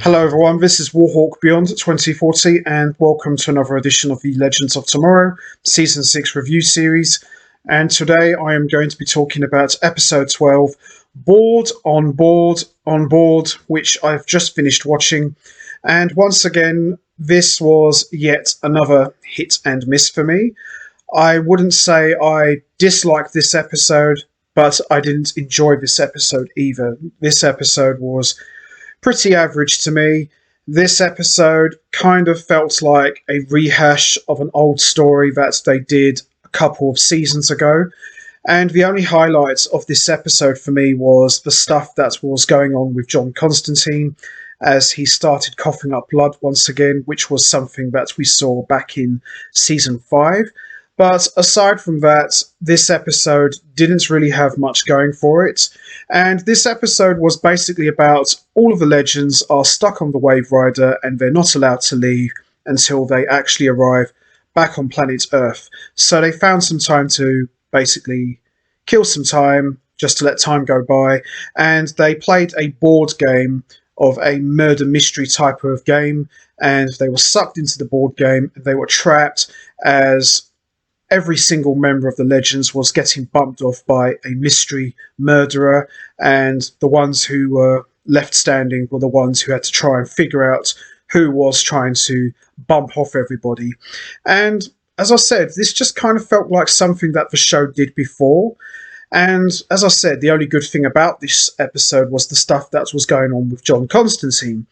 Hello everyone, this is Warhawk Beyond 2040 and welcome to another edition of the Legends of Tomorrow Season 6 review series. And today I am going to be talking about episode 12, On Board, which I've just finished watching. And once again, this was yet another hit and miss for me. I wouldn't say I disliked this episode, but I didn't enjoy this episode either. This episode was pretty average to me. This episode kind of felt like a rehash of an old story that they did a couple of seasons ago. And the only highlights of this episode for me was the stuff that was going on with John Constantine as he started coughing up blood once again, which was something that we saw back in season 5. But aside from that, this episode didn't really have much going for it. And this episode was basically about all of the legends are stuck on the Wave Rider and they're not allowed to leave until they actually arrive back on planet Earth. So they found some time to basically kill some time, just to let time go by. And they played a board game of a murder mystery type of game. And they were sucked into the board game and they were trapped as every single member of the Legends was getting bumped off by a mystery murderer, and the ones who were left standing were the ones who had to try and figure out who was trying to bump off everybody. And as I said, this just kind of felt like something that the show did before. And as I said, the only good thing about this episode was the stuff that was going on with John Constantine.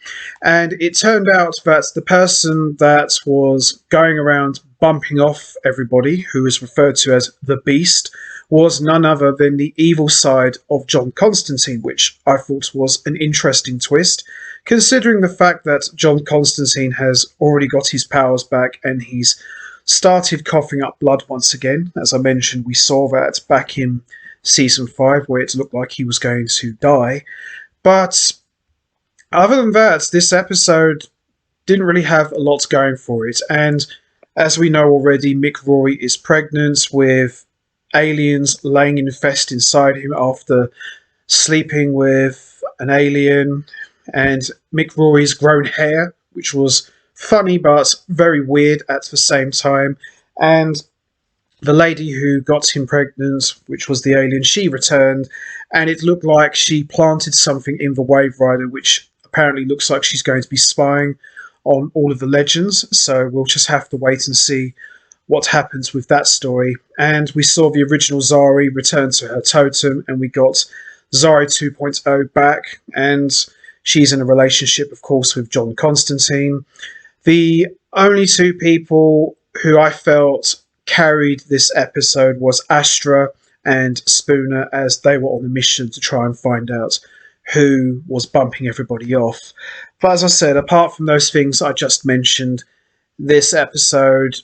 And it turned out that the person that was going around bumping off everybody, who is referred to as the Beast, was none other than the evil side of John Constantine, which I thought was an interesting twist, considering the fact that John Constantine has already got his powers back and he's started coughing up blood once again. As I mentioned, we saw that back in season 5 where it looked like he was going to die. But other than that, this episode didn't really have a lot going for it. And as we know already, Mick Rory is pregnant with aliens laying infest inside him after sleeping with an alien. And Mick Rory's grown hair, which was funny but very weird at the same time. And the lady who got him pregnant, which was the alien, she returned, and it looked like she planted something in the Wave Rider, which apparently looks like she's going to be spying on all of the Legends. So we'll just have to wait and see what happens with that story. And we saw the original Zari return to her totem, and we got Zari 2.0 back, and she's in a relationship, of course, with John Constantine. The only two people who I felt carried this episode was Astra and Spooner, as they were on a mission to try and find out who was bumping everybody off. But as I said, apart from those things I just mentioned, this episode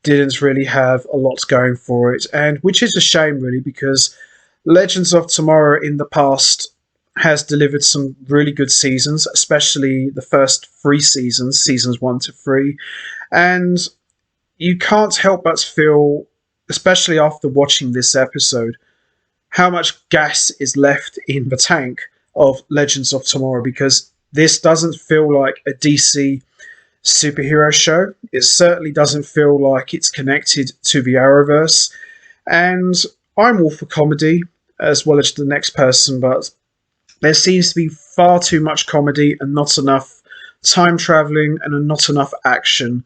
didn't really have a lot going for it, and which is a shame really, because Legends of Tomorrow in the past has delivered some really good seasons, especially the first 3 seasons, seasons 1 to 3, and you can't help but feel, especially after watching this episode, how much gas is left in the tank of Legends of Tomorrow, because this doesn't feel like a DC superhero show. It certainly doesn't feel like it's connected to the Arrowverse, and I'm all for comedy as well as the next person, but there seems to be far too much comedy and not enough time travelling and not enough action.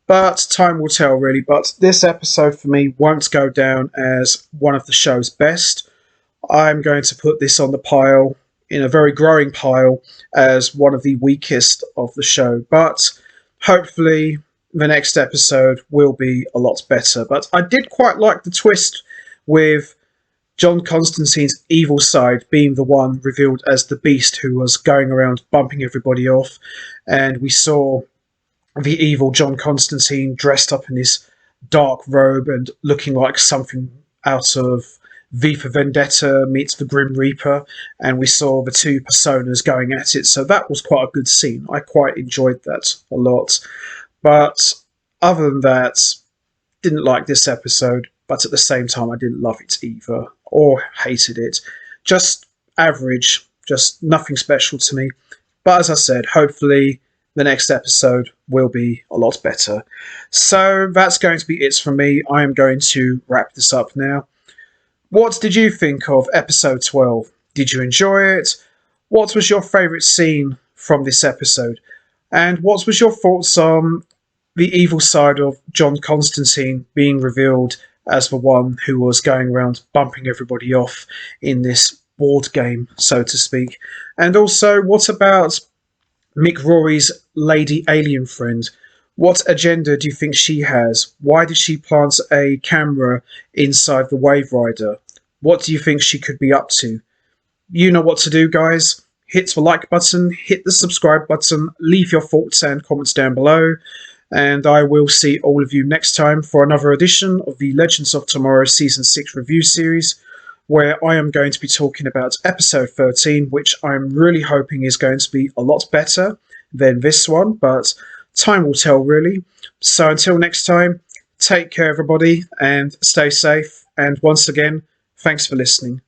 But time will tell, really. But this episode for me won't go down as one of the show's best. I'm going to put this on the pile, in a very growing pile, as one of the weakest of the show. But hopefully the next episode will be a lot better. But I did quite like the twist with John Constantine's evil side being the one revealed as the Beast, who was going around bumping everybody off. And we saw the evil John Constantine dressed up in this dark robe and looking like something out of V for Vendetta meets the Grim Reaper, and we saw the two personas going at it, so that was quite a good scene. I quite enjoyed that a lot. But other than that, didn't like this episode, but at the same time I didn't love it either, or hated it. Just average, just nothing special to me. But as I said, hopefully the next episode will be a lot better. So that's going to be it from me. I am going to wrap this up now. What did you think of episode 12? Did you enjoy it? What was your favourite scene from this episode? And what was your thoughts on the evil side of John Constantine being revealed as the one who was going around bumping everybody off in this board game, so to speak? And also, what about Mick Rory's lady alien friend? What agenda do you think she has? Why did she plant a camera inside the Wave Rider? What do you think she could be up to? You know what to do, guys. Hit the like button, hit the subscribe button, leave your thoughts and comments down below, and I will see all of you next time for another edition of the Legends of Tomorrow Season 6 review series, where I am going to be talking about episode 13, which I'm really hoping is going to be a lot better than this one, but time will tell, really. So until next time, take care, everybody, and stay safe, and once again, thanks for listening.